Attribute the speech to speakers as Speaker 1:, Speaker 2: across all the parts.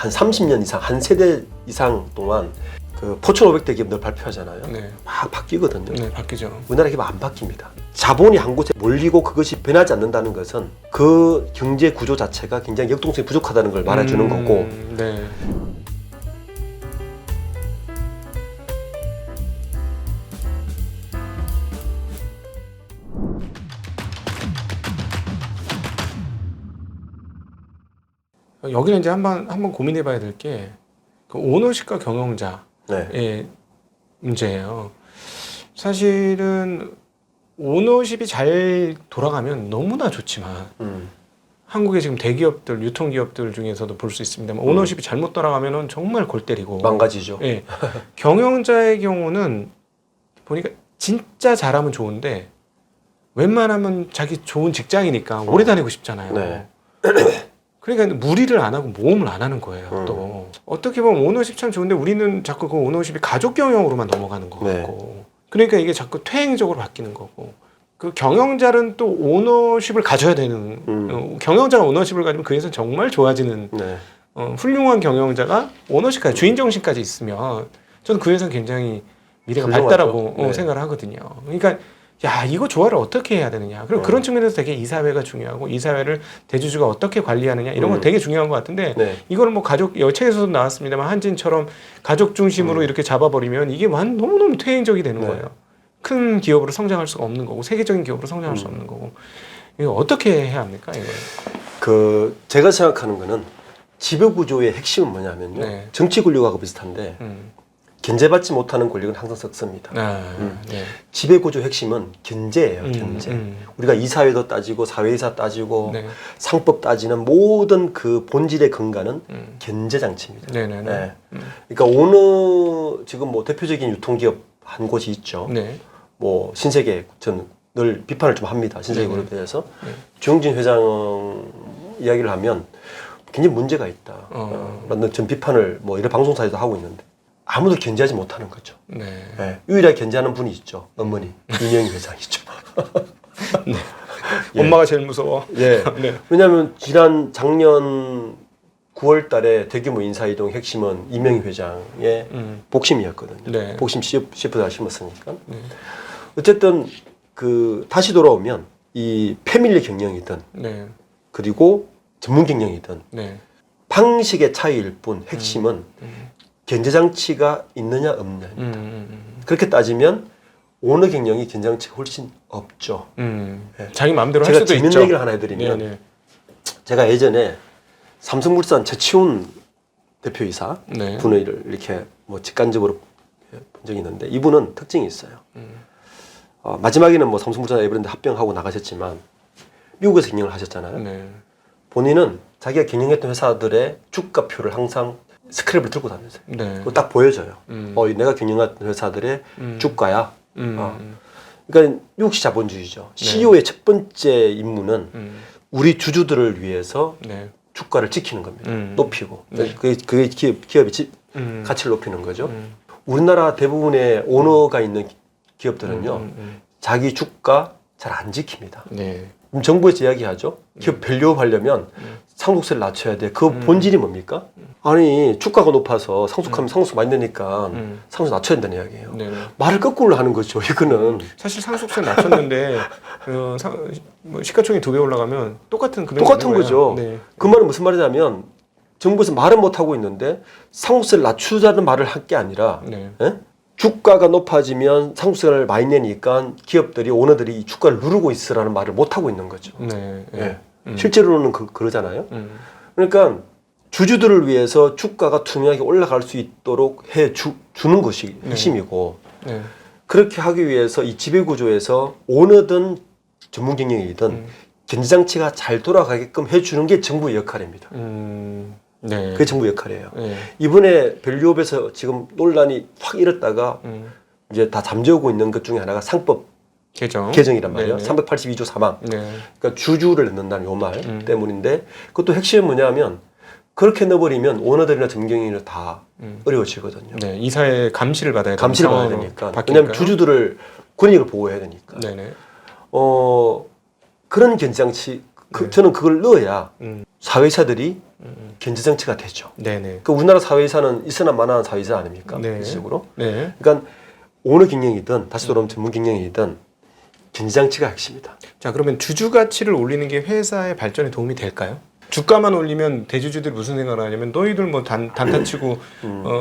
Speaker 1: 한 30년 이상, 한 세대 이상 동안 그 포춘 500대 기업 늘 발표하잖아요.
Speaker 2: 네.
Speaker 1: 막 바뀌거든요.
Speaker 2: 네, 바뀌죠.
Speaker 1: 우리나라 기업 안 바뀝니다. 자본이 한 곳에 몰리고 그것이 변하지 않는다는 것은 그 경제 구조 자체가 굉장히 역동성이 부족하다는 걸 말해주는 거고.
Speaker 2: 네. 여기는 이제 한번 고민해봐야 될 게 그 오너십과 경영자의
Speaker 1: 네.
Speaker 2: 문제예요. 사실은 오너십이 잘 돌아가면 너무나 좋지만 한국의 지금 대기업들, 유통기업들 중에서도 볼 수 있습니다만 오너십이 잘못 돌아가면은 정말 골 때리고
Speaker 1: 망가지죠.
Speaker 2: 예. 경영자의 경우는 보니까 진짜 잘하면 좋은데 웬만하면 자기 좋은 직장이니까 오래 다니고 싶잖아요.
Speaker 1: 네.
Speaker 2: 그러니까 무리를 안 하고 모험을 안 하는 거예요. 또 어떻게 보면 오너십 참 좋은데 우리는 자꾸 그 오너십이 가족 경영으로만 넘어가는 것
Speaker 1: 네.
Speaker 2: 같고 그러니까 이게 자꾸 퇴행적으로 바뀌는 거고 그 경영자는 또 오너십을 가져야 되는 경영자가 오너십을 가지면 그 회사는 정말 좋아지는
Speaker 1: 네.
Speaker 2: 훌륭한 경영자가 오너십까지 주인 정신까지 있으면 저는 그 회사는 굉장히 미래가
Speaker 1: 훌륭하죠.
Speaker 2: 밝다라고
Speaker 1: 네.
Speaker 2: 생각을 하거든요. 그러니까 야 이거 조화를 어떻게 해야 되느냐. 그리고 그런 측면에서 되게 이사회가 중요하고 이사회를 대주주가 어떻게 관리하느냐 이런 건 되게 중요한 것 같은데
Speaker 1: 네.
Speaker 2: 이거는 뭐 가족 책에서도 나왔습니다만 한진처럼 가족 중심으로 이렇게 잡아버리면 이게 너무너무 퇴행적이 되는
Speaker 1: 네.
Speaker 2: 거예요. 큰 기업으로 성장할 수가 없는 거고 세계적인 기업으로 성장할 수 없는 거고 이거 어떻게 해야 합니까 이걸?
Speaker 1: 그 제가 생각하는 거는 지배 구조의 핵심은 뭐냐면요.
Speaker 2: 네.
Speaker 1: 정치 권력하고 비슷한데 견제받지 못하는 권력은 항상 썩습니다.
Speaker 2: 네.
Speaker 1: 지배 구조 핵심은 견제예요. 견제. 우리가 이사회도 따지고 사회이사 따지고
Speaker 2: 네.
Speaker 1: 상법 따지는 모든 그 본질의 근간은 견제 장치입니다.
Speaker 2: 네네네.
Speaker 1: 네. 그러니까 어느 지금 뭐 대표적인 유통기업 한 곳이 있죠.
Speaker 2: 네.
Speaker 1: 뭐 신세계 저는 늘 비판을 좀 합니다. 신세계 그룹에 대해서 주영진 회장 이야기를 하면 굉장히 문제가 있다. 라는 전 비판을 뭐 이런 방송사에도 하고 있는데 아무도 견제하지 못하는 거죠.
Speaker 2: 네.
Speaker 1: 네. 유일하게 견제하는 분이 있죠. 어머니 이명희 회장이죠.
Speaker 2: 네.
Speaker 1: 예.
Speaker 2: 엄마가 제일 무서워.
Speaker 1: 예.
Speaker 2: 네.
Speaker 1: 왜냐하면 작년 9월달에 대규모 인사이동 핵심은 이명희 회장의 복심이었거든요.
Speaker 2: 네.
Speaker 1: 복심 CF다 심었으니까. 어쨌든 그 다시 돌아오면 이 패밀리 경영이든
Speaker 2: 네.
Speaker 1: 그리고 전문 경영이든
Speaker 2: 네.
Speaker 1: 방식의 차이일 뿐 핵심은 견제 장치가 있느냐 없느냐. 그렇게 따지면 오너 경영이 견제 장치가 훨씬 없죠. 네.
Speaker 2: 자기 마음대로 할
Speaker 1: 제가
Speaker 2: 수도
Speaker 1: 재밌는
Speaker 2: 있죠.
Speaker 1: 얘기를 하나 해드리면
Speaker 2: 네네.
Speaker 1: 제가 예전에 삼성물산 최치훈 대표이사
Speaker 2: 네.
Speaker 1: 분을 이렇게 뭐 직간접으로 본 적이 있는데 이분은 특징이 있어요. 마지막에는 뭐 삼성물산 에버랜드 합병하고 나가셨지만 미국에서 경영을 하셨잖아요.
Speaker 2: 네.
Speaker 1: 본인은 자기가 경영했던 회사들의 주가표를 항상 스크랩을 들고 다녔어요.
Speaker 2: 네.
Speaker 1: 그거 딱 보여져요. 내가 경영했던 회사들의 주가야. 그러니까 미국식 자본주의죠. CEO의 첫 번째 임무는 우리 주주들을 위해서
Speaker 2: 네.
Speaker 1: 주가를 지키는 겁니다. 높이고.
Speaker 2: 네.
Speaker 1: 그게 기업의 가치를 높이는 거죠. 우리나라 대부분의 오너가 있는 기업들은요. 자기 주가 잘 안 지킵니다.
Speaker 2: 네.
Speaker 1: 그럼 정부에서 이야기하죠. 기업 밸류업 하려면 상속세를 낮춰야 돼. 그 본질이 뭡니까? 아니 주가가 높아서 상속하면 상속 많이 내니까 상속 낮춰야 된다는 이야기예요.
Speaker 2: 네.
Speaker 1: 말을 거꾸로 하는 거죠. 이거는
Speaker 2: 사실 상속세 낮췄는데 뭐 시가총액 2배 올라가면 똑같은 금액이
Speaker 1: 똑같은
Speaker 2: 되는
Speaker 1: 거죠.
Speaker 2: 거예요. 네.
Speaker 1: 그 말은 무슨 말이냐면 정부에서 말은 못 하고 있는데 상속세를 낮추자는 말을 할 게 아니라
Speaker 2: 네.
Speaker 1: 예? 주가가 높아지면 상속세를 많이 내니까 기업들이 오너들이 이 주가를 누르고 있으라는 말을 못 하고 있는 거죠.
Speaker 2: 네.
Speaker 1: 예. 실제로는 그러잖아요. 그러니까 주주들을 위해서 주가가 투명하게 올라갈 수 있도록 주는 것이 핵심이고
Speaker 2: 네.
Speaker 1: 그렇게 하기 위해서 이 지배구조에서 오너든 전문 경영이든 견제장치가 잘 돌아가게끔 해주는 게 정부의 역할입니다.
Speaker 2: 네.
Speaker 1: 그게 정부 역할이에요.
Speaker 2: 네.
Speaker 1: 이번에 밸류업에서 지금 논란이 확 일었다가 이제 다 잠재우고 있는 것 중에 하나가 상법 개정이란 말이에요.
Speaker 2: 네네.
Speaker 1: 382조 3항.
Speaker 2: 네.
Speaker 1: 그러니까 주주를 넣는다는 요 말 때문인데 그것도 핵심이 뭐냐면 그렇게 넣어버리면 오너들이나 전경영이 다 어려워지거든요.
Speaker 2: 네. 이사의 감시를 받아야
Speaker 1: 감시를 받아야 되니까. 왜냐하면 주주들을 권익을 보호해야 되니까.
Speaker 2: 네네.
Speaker 1: 그런 견제장치 저는 그걸 넣어야 사회사들이 견제 정치가 되죠.
Speaker 2: 네네.
Speaker 1: 그 우리나라 사회이사는 있으나 마나한 사회이사 아닙니까?
Speaker 2: 네.
Speaker 1: 일시적으로.
Speaker 2: 네.
Speaker 1: 그러니까 오너 경영이든 다시 돌아오면 전문 경영이든 견제 장치가 핵심이다.
Speaker 2: 자, 그러면 주주 가치를 올리는 게 회사의 발전에 도움이 될까요? 주가만 올리면 대주주들이 무슨 생각을 하냐면 너희들 뭐 단타 치고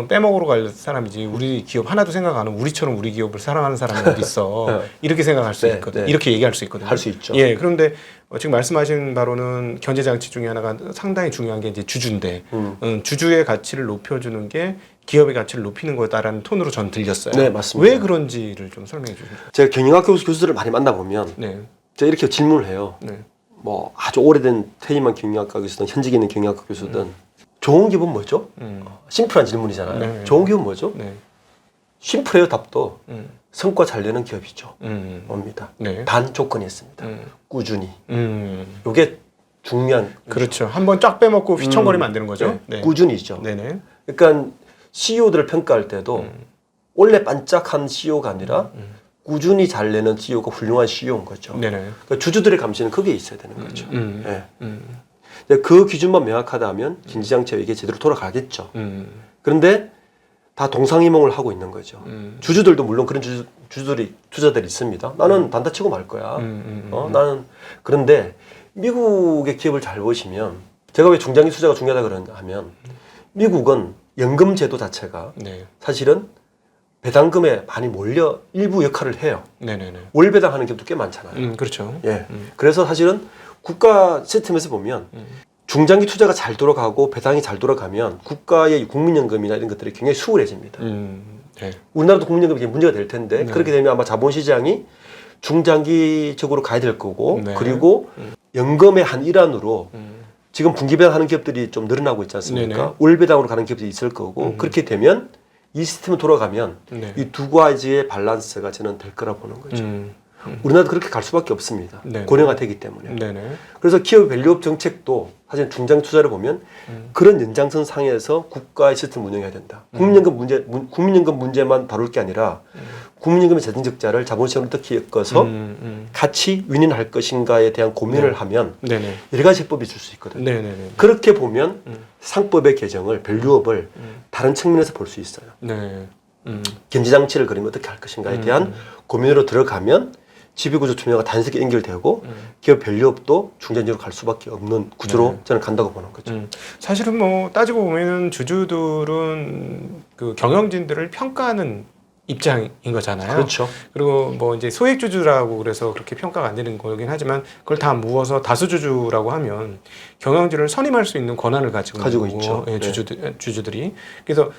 Speaker 2: 빼먹으러 갈 사람이지 우리 기업 하나도 생각 안 하고 우리처럼 우리 기업을 사랑하는 사람이 어디 있어. 이렇게 생각할 수
Speaker 1: 네,
Speaker 2: 있거든요.
Speaker 1: 네.
Speaker 2: 이렇게 얘기할 수 있거든요.
Speaker 1: 할 수 있죠.
Speaker 2: 예, 그런데 지금 말씀하신 바로는 견제 장치 중에 하나가 상당히 중요한 게 이제 주주인데 주주의 가치를 높여주는 게 기업의 가치를 높이는 거다라는 톤으로 전 들렸어요.
Speaker 1: 네, 맞습니다.
Speaker 2: 왜 그런지를 좀 설명해 주시죠.
Speaker 1: 제가 경영학교 교수들을 많이 만나보면
Speaker 2: 네.
Speaker 1: 제가 이렇게 질문을 해요.
Speaker 2: 네.
Speaker 1: 뭐 아주 오래된 퇴임한 경영학과 교수든 현직에 있는 경영학과 교수든 좋은 기업은 뭐죠? 심플한 질문이잖아요.
Speaker 2: 네.
Speaker 1: 좋은 기업은 뭐죠?
Speaker 2: 네.
Speaker 1: 심플해요. 답도 성과 잘 내는 기업이죠. 뭡니다.
Speaker 2: 네.
Speaker 1: 단 조건이 있습니다. 꾸준히. 이게 중요한.
Speaker 2: 그렇죠. 한번 쫙 빼먹고 휘청거리면 안 되는 거죠.
Speaker 1: 네. 꾸준히죠.
Speaker 2: 네네.
Speaker 1: 그러니까 CEO들을 평가할 때도 원래 반짝한 CEO가 아니라 꾸준히 잘 내는 CEO가 훌륭한 CEO인 거죠.
Speaker 2: 네네.
Speaker 1: 그러니까 주주들의 감시는 거기에 있어야 되는 거죠. 네. 그 기준만 명확하다면 긴지장치가 이게 제대로 돌아가겠죠. 그런데 다 동상이몽을 하고 있는 거죠. 주주들도 물론 그런 투자들이 있습니다. 나는 단타 치고 말 거야. 나는 그런데 미국의 기업을 잘 보시면 제가 왜 중장기 투자가 중요하다 그러냐 하면 미국은 연금 제도 자체가
Speaker 2: 네.
Speaker 1: 사실은 배당금에 많이 몰려 일부 역할을 해요.
Speaker 2: 네네네.
Speaker 1: 월 배당하는 기업도 꽤 많잖아요.
Speaker 2: 그렇죠.
Speaker 1: 예. 그래서 사실은 국가 시스템에서 보면 중장기 투자가 잘 돌아가고 배당이 잘 돌아가면 국가의 국민연금이나 이런 것들이 굉장히 수월해집니다.
Speaker 2: 네.
Speaker 1: 우리나라도 국민연금이 문제가 될 텐데
Speaker 2: 네.
Speaker 1: 그렇게 되면 아마 자본시장이 중장기적으로 가야 될 거고
Speaker 2: 네.
Speaker 1: 그리고 연금의 한 일환으로 지금 분기배당하는 기업들이 좀 늘어나고 있지 않습니까?
Speaker 2: 네네.
Speaker 1: 월배당으로 가는 기업들이 있을 거고 그렇게 되면 이 시스템이 돌아가면
Speaker 2: 네.
Speaker 1: 이 두 가지의 밸런스가 저는 될 거라 보는 거죠. 우리나라도 그렇게 갈 수밖에 없습니다.
Speaker 2: 네네.
Speaker 1: 고령화되기 때문에.
Speaker 2: 네네.
Speaker 1: 그래서 기업 밸류업 정책도 사실 중장 투자를 보면 그런 연장선 상에서 국가의 시스템을 운영해야 된다. 국민연금 문제만 다룰 게 아니라 국민연금의 재정적자를 자본시장으로 어떻게 엮어서 같이 윈윈할 것인가에 대한 고민을 하면
Speaker 2: 네네.
Speaker 1: 여러 가지 해법이 있을 수 있거든요.
Speaker 2: 네네네.
Speaker 1: 그렇게 보면 상법의 개정을 밸류업을 다른 측면에서 볼 수 있어요.
Speaker 2: 네.
Speaker 1: 견제장치를 그리면 어떻게 할 것인가에 대한 고민으로 들어가면 지배구조 투명화가 단순히 연결되고 기업 밸류업도 중장기로 갈 수밖에 없는 구조로 저는 간다고 보는 거죠.
Speaker 2: 사실은 뭐 따지고 보면은 주주들은 그 경영진들을 평가하는 입장인 거잖아요.
Speaker 1: 그렇죠.
Speaker 2: 그리고 뭐 이제 소액주주라고 그래서 그렇게 평가가 안 되는 거긴 하지만 그걸 다 모아서 다수주주라고 하면 경영진을 선임할 수 있는 권한을 가지고 있는
Speaker 1: 있죠.
Speaker 2: 거고, 예, 주주들이. 그래서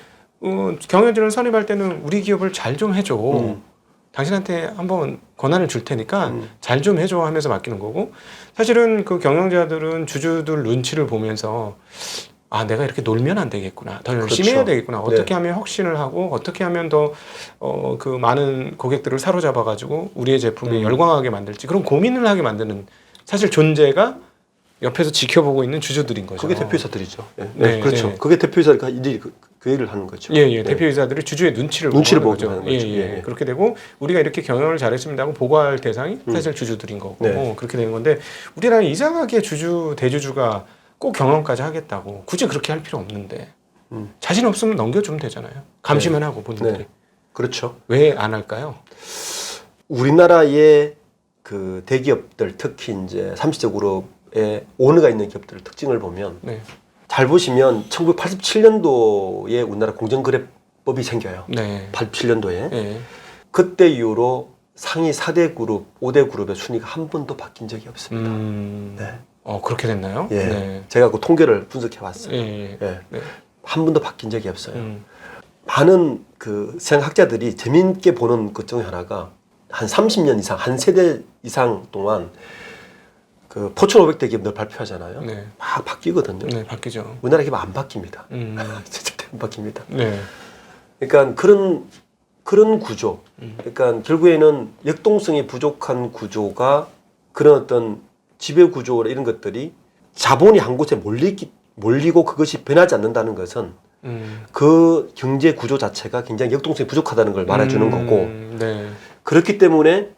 Speaker 2: 경영진을 선임할 때는 우리 기업을 잘 좀 해줘. 당신한테 한번 권한을 줄 테니까 잘 좀 해줘 하면서 맡기는 거고 사실은 그 경영자들은 주주들 눈치를 보면서 아 내가 이렇게 놀면 안 되겠구나 더 열심히
Speaker 1: 그렇죠.
Speaker 2: 해야 되겠구나 어떻게
Speaker 1: 네.
Speaker 2: 하면 혁신을 하고 어떻게 하면 더 그 많은 고객들을 사로잡아 가지고 우리의 제품에 열광하게 만들지 그런 고민을 하게 만드는 사실 존재가 옆에서 지켜보고 있는 주주들인 거죠.
Speaker 1: 그게 대표이사들이죠. 네.
Speaker 2: 네,
Speaker 1: 그렇죠.
Speaker 2: 네.
Speaker 1: 그게 대표이사가 일일이 그 얘기를 하는 거죠.
Speaker 2: 예, 예.
Speaker 1: 네.
Speaker 2: 대표이사들이 주주의 눈치를
Speaker 1: 보고
Speaker 2: 하는
Speaker 1: 하는 거죠.
Speaker 2: 예, 예.
Speaker 1: 예.
Speaker 2: 그렇게 되고 우리가 이렇게 경영을 잘했습니다 하고 보고할 대상이 사실 주주들인 거고
Speaker 1: 네.
Speaker 2: 그렇게 되는 건데 우리나라는 이상하게 대주주가 꼭 경영까지 하겠다고 굳이 그렇게 할 필요 없는데 자신 없으면 넘겨주면 되잖아요. 감시만 하고 본인들이.
Speaker 1: 네. 그렇죠.
Speaker 2: 왜 안 할까요?
Speaker 1: 우리나라의 그 대기업들 특히 이제 30대 그룹의 오너가 있는 기업들 특징을 보면
Speaker 2: 네.
Speaker 1: 잘 보시면 1987년도에 우리나라 공정거래법이 생겨요.
Speaker 2: 네.
Speaker 1: 87년도에.
Speaker 2: 네.
Speaker 1: 그때 이후로 상위 4대 그룹, 5대 그룹의 순위가 한 번도 바뀐 적이 없습니다. 네.
Speaker 2: 그렇게 됐나요?
Speaker 1: 예.
Speaker 2: 네.
Speaker 1: 제가 그 통계를 분석해 봤어요.
Speaker 2: 예.
Speaker 1: 예.
Speaker 2: 네.
Speaker 1: 한 번도 바뀐 적이 없어요. 많은 그 생각학자들이 재미있게 보는 것 중에 하나가 한 30년 이상, 한 세대 이상 동안 그 포춘 500대 기업 늘 발표하잖아요.
Speaker 2: 네.
Speaker 1: 막 바뀌거든요.
Speaker 2: 네, 바뀌죠.
Speaker 1: 우리나라 기업 안 바뀝니다. 진짜 안 바뀝니다.
Speaker 2: 네.
Speaker 1: 그러니까 그런 구조. 그러니까 결국에는 역동성이 부족한 구조가 그런 어떤 지배 구조나 이런 것들이 자본이 한 곳에 몰리고 그것이 변하지 않는다는 것은 그 경제 구조 자체가 굉장히 역동성이 부족하다는 걸 말해주는 거고
Speaker 2: 네.
Speaker 1: 그렇기 때문에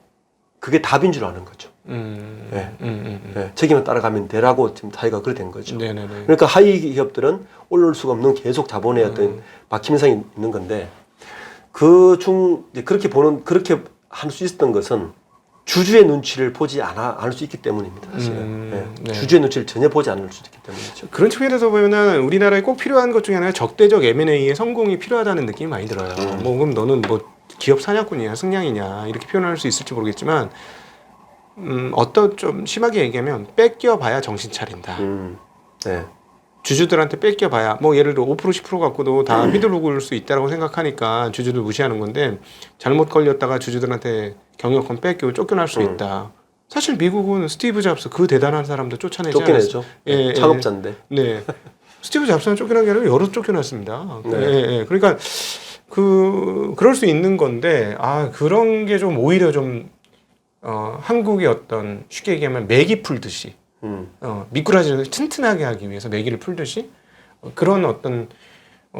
Speaker 1: 그게 답인 줄 아는 거죠. 예, 책임을 따라가면 되라고 지금 사회가 그렇게 된 거죠.
Speaker 2: 네네네.
Speaker 1: 그러니까 하위 기업들은 올라올 수가 없는 계속 자본의 어떤 막힘 현상이 있는 건데 그렇게 할 수 있었던 것은 주주의 눈치를 보지 않을 수 있기 때문입니다. 사실은. 네. 주주의 눈치를 전혀 보지 않을 수 있기 때문이죠.
Speaker 2: 그런 측면에서 보면은 우리나라에 꼭 필요한 것 중에 하나가 적대적 M&A의 성공이 필요하다는 느낌이 많이 들어요. 뭐 그럼 너는 뭐 기업 사냥꾼이냐 승냥이냐 이렇게 표현할 수 있을지 모르겠지만 어떤 좀 심하게 얘기하면 뺏겨봐야 정신 차린다.
Speaker 1: 네.
Speaker 2: 주주들한테 뺏겨봐야 뭐 예를 들어 5% 10% 갖고도 다 휘두르을 수 있다고 생각하니까 주주들 무시하는 건데 잘못 걸렸다가 주주들한테 경영권 뺏기고 쫓겨날 수 있다. 사실 미국은 스티브 잡스 그 대단한 사람도 쫓아내지
Speaker 1: 쫓겨내죠.
Speaker 2: 예,
Speaker 1: 창업자인데.
Speaker 2: 네. 스티브 잡스는 쫓겨난 게 아니라 여러 쫓겨났습니다.
Speaker 1: 네.
Speaker 2: 예. 그러니까 그럴 수 있는 건데 그런 게 좀 오히려 좀 한국의 어떤 쉽게 얘기하면 맥이 풀듯이 미꾸라지를 튼튼하게 하기 위해서 매기를 풀듯이 그런 어떤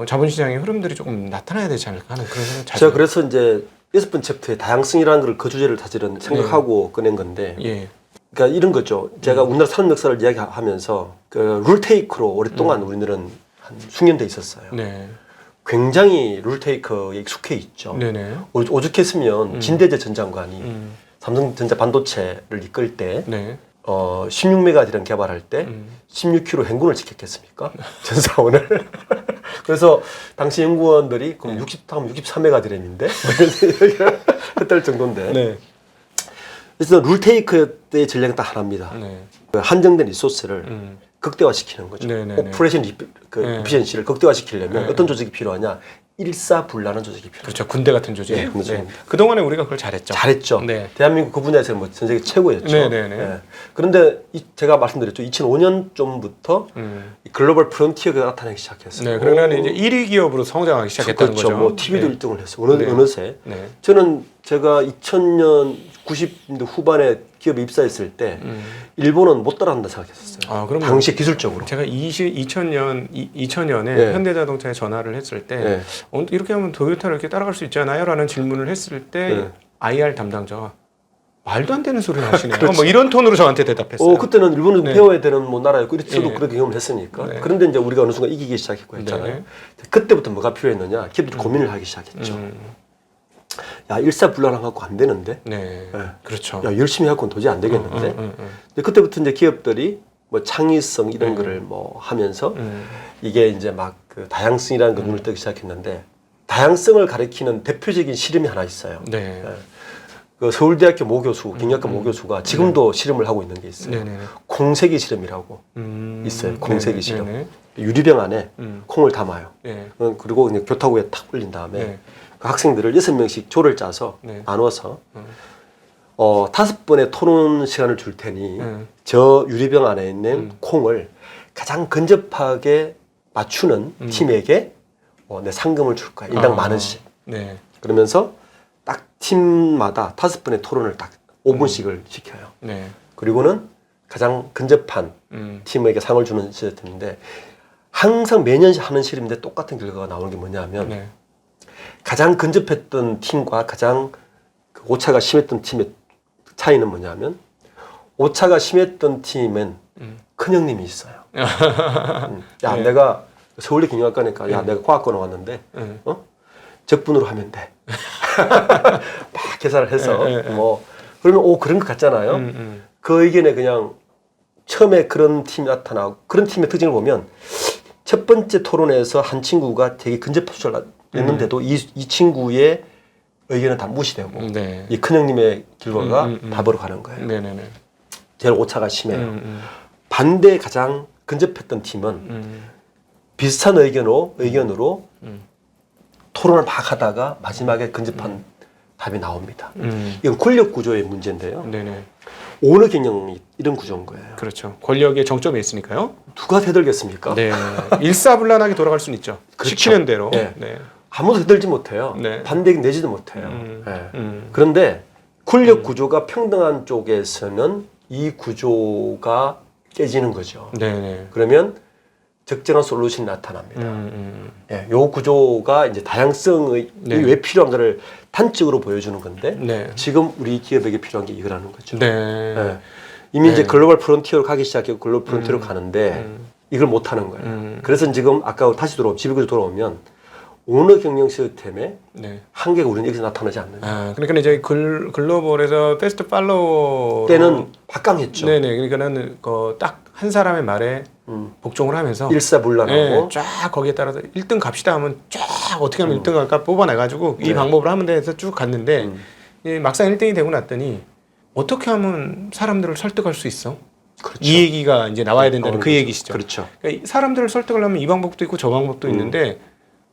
Speaker 2: 자본시장의 흐름들이 조금 나타나야 되지 않을까 하는 그런 생각 자주.
Speaker 1: 제가 그래서 이제 6번 챕터에 다양성이라는 걸 그 주제를 사실은 생각하고 꺼낸 건데
Speaker 2: 예.
Speaker 1: 그러니까 이런 거죠. 제가 우리나라 산업 역사를 이야기하면서 그 룰테이크로 오랫동안 우리들은 한 숙련돼 있었어요.
Speaker 2: 네.
Speaker 1: 굉장히 룰테이크에 익숙해 있죠.
Speaker 2: 네네.
Speaker 1: 오죽했으면 진대재 전 장관이 삼성전자 반도체를 이끌 때
Speaker 2: 네.
Speaker 1: 16메가디를 개발할 때 16km 행군을 지켰겠습니까? 전사원을. 그래서 당시 연구원들이 그럼 60타면 64메가디램인데 얘기를 했을 정도인데.
Speaker 2: 네.
Speaker 1: 그래서 룰테이크 때의 전략은 딱 하나입니다.
Speaker 2: 네.
Speaker 1: 그 한정된 리소스를 극대화시키는 거죠.
Speaker 2: 네네네.
Speaker 1: 오퍼레이션 이피션시를 극대화시키려면
Speaker 2: 네.
Speaker 1: 어떤 조직이 필요하냐? 일사불란한 조직이 필요해요.
Speaker 2: 그렇죠. 군대 같은 조직.
Speaker 1: 네, 군대 조직입니다.
Speaker 2: 그동안에 우리가 그걸 잘했죠.
Speaker 1: 잘했죠.
Speaker 2: 네.
Speaker 1: 대한민국 그 분야에서 뭐 전 세계 최고였죠.
Speaker 2: 네네네.
Speaker 1: 네. 그런데 제가 말씀드렸죠. 2005년쯤부터 글로벌 프론티어가 나타나기 시작했어요.
Speaker 2: 네. 그러면 이제 1위 기업으로 성장하기 시작했다는
Speaker 1: 그렇죠.
Speaker 2: 거죠.
Speaker 1: 뭐 TV도
Speaker 2: 네.
Speaker 1: 1등을 했어요.
Speaker 2: 네.
Speaker 1: 어느새.
Speaker 2: 네.
Speaker 1: 저는 제가 2000년 90년대 후반에 기업에 입사했을 때 일본은 못 따라간다 생각했었어요.
Speaker 2: 그럼
Speaker 1: 당시 기술적으로.
Speaker 2: 제가 2000년에
Speaker 1: 네.
Speaker 2: 현대자동차에 전화를 했을 때
Speaker 1: 네.
Speaker 2: 이렇게 하면 도요타를 이렇게 따라갈 수 있잖아요? 라는 질문을 했을 때
Speaker 1: 네.
Speaker 2: IR 담당자가 말도 안 되는 소리를 하시네요.
Speaker 1: 그렇죠.
Speaker 2: 뭐 이런 톤으로 저한테 대답했어요.
Speaker 1: 그때는 일본은
Speaker 2: 네.
Speaker 1: 배워야 되는 뭐 나라였고 저도
Speaker 2: 네.
Speaker 1: 그렇게 경험을 했으니까.
Speaker 2: 네.
Speaker 1: 그런데 이제 우리가 어느 순간 이기기 시작했고 했잖아요.
Speaker 2: 네.
Speaker 1: 그때부터 뭐가 필요했느냐? 기업들이 고민을 하기 시작했죠. 야, 일사불란한 갖고 안 되는데.
Speaker 2: 네.
Speaker 1: 네.
Speaker 2: 그렇죠.
Speaker 1: 야, 열심히 갖고는 도저히 안 되겠는데.
Speaker 2: 음.
Speaker 1: 근데 그때부터 이제 기업들이 뭐 창의성 이런 거를 뭐 하면서 이게 이제 막 그 다양성이라는 걸 눈을 뜨기 시작했는데 다양성을 가리키는 대표적인 실험이 하나 있어요.
Speaker 2: 네.
Speaker 1: 예. 그 서울대학교 모교수, 경영학과 모교수가 지금도 실험을 하고 있는 게 있어요.
Speaker 2: 네네.
Speaker 1: 콩세기 실험이라고 있어요. 콩세기
Speaker 2: 네네.
Speaker 1: 실험.
Speaker 2: 네네.
Speaker 1: 유리병 안에 콩을 담아요.
Speaker 2: 네.
Speaker 1: 그리고 그냥 교탁위에 탁 올린 다음에
Speaker 2: 네.
Speaker 1: 그 학생들을 6명씩 조를 짜서
Speaker 2: 네.
Speaker 1: 나눠서 5번의 토론 시간을 줄 테니 저 유리병 안에 있는 콩을 가장 근접하게 맞추는 팀에게 내 상금을 줄 거야. 인당 10,000원씩.
Speaker 2: 네.
Speaker 1: 그러면서 딱 팀마다 5번의 토론을 딱 5분씩을 시켜요.
Speaker 2: 네.
Speaker 1: 그리고는 가장 근접한 팀에게 상을 주는 시스템인데 항상 매년 하는 실험인데 똑같은 결과가 나오는 게 뭐냐면
Speaker 2: 네.
Speaker 1: 가장 근접했던 팀과 가장 그 오차가 심했던 팀의 차이는 뭐냐면 오차가 심했던 팀엔 큰형님이 있어요. 야,
Speaker 2: 네.
Speaker 1: 내가 서울대 경영학과니까 야, 내가 과학과로 왔는데 적분으로 하면 돼. 막 계산을 해서 뭐 그러면 그런 것 같잖아요. 그 의견에 그냥 처음에 그런 팀이 나타나고 그런 팀의 특징을 보면 첫 번째 토론에서 한 친구가 되게 근접표출을 냈는데도 이 친구의 의견은 다 무시되고
Speaker 2: 네.
Speaker 1: 이 큰형님의 결과가 답으로 가는 거예요.
Speaker 2: 네네네.
Speaker 1: 제일 오차가 심해요. 반대 가장 근접했던 팀은 비슷한 의견으로 토론을 막 하다가 마지막에 근접한 답이 나옵니다. 이건 권력 구조의 문제인데요.
Speaker 2: 네네.
Speaker 1: 오너 경영이 이런 구조인 거예요.
Speaker 2: 그렇죠. 권력의 정점에 있으니까요.
Speaker 1: 누가 대들겠습니까?
Speaker 2: 네. 일사불란하게 돌아갈 수는 있죠.
Speaker 1: 그렇죠.
Speaker 2: 시키는 대로.
Speaker 1: 네.
Speaker 2: 네.
Speaker 1: 아무도 대들지 못해요.
Speaker 2: 네.
Speaker 1: 반대 내지도 못해요. 네.
Speaker 2: 음.
Speaker 1: 그런데 권력 구조가 평등한 쪽에서는 이 구조가 깨지는 거죠.
Speaker 2: 네네.
Speaker 1: 그러면 적절한 솔루션이 나타납니다. 예, 요 구조가 이제 다양성이
Speaker 2: 네.
Speaker 1: 왜 필요한가를 단적으로 보여주는 건데
Speaker 2: 네.
Speaker 1: 지금 우리 기업에게 필요한 게 이거라는 거죠.
Speaker 2: 네.
Speaker 1: 예. 이미
Speaker 2: 네.
Speaker 1: 이제 글로벌 프론티어로 가기 시작했고 글로벌 프론티어로 가는데 이걸 못 하는 거예요. 그래서 지금 아까 다시 지비구조 돌아오면 오너 경영 시스템의
Speaker 2: 네.
Speaker 1: 한계가 우리는 여기서 나타나지 않는다.
Speaker 2: 아, 그러니까 이제 글로벌에서 패스트 팔로우
Speaker 1: 때는 박강했죠.
Speaker 2: 네네. 그러니까는 딱 한 사람의 말에 복종을 하면서
Speaker 1: 일사불란하고
Speaker 2: 네, 쫙 거기에 따라서 1등 갑시다 하면 쫙 어떻게 하면 1등 갈까 뽑아내가지고 이 방법을 하면 돼서 쭉 갔는데 막상 1등이 되고 났더니 어떻게 하면 사람들을 설득할 수 있어?
Speaker 1: 그렇죠.
Speaker 2: 이 얘기가 이제 나와야 된다는 그
Speaker 1: 거죠.
Speaker 2: 얘기시죠.
Speaker 1: 그렇죠.
Speaker 2: 그러니까 사람들을 설득하려면 이 방법도 있고 저 방법도 있는데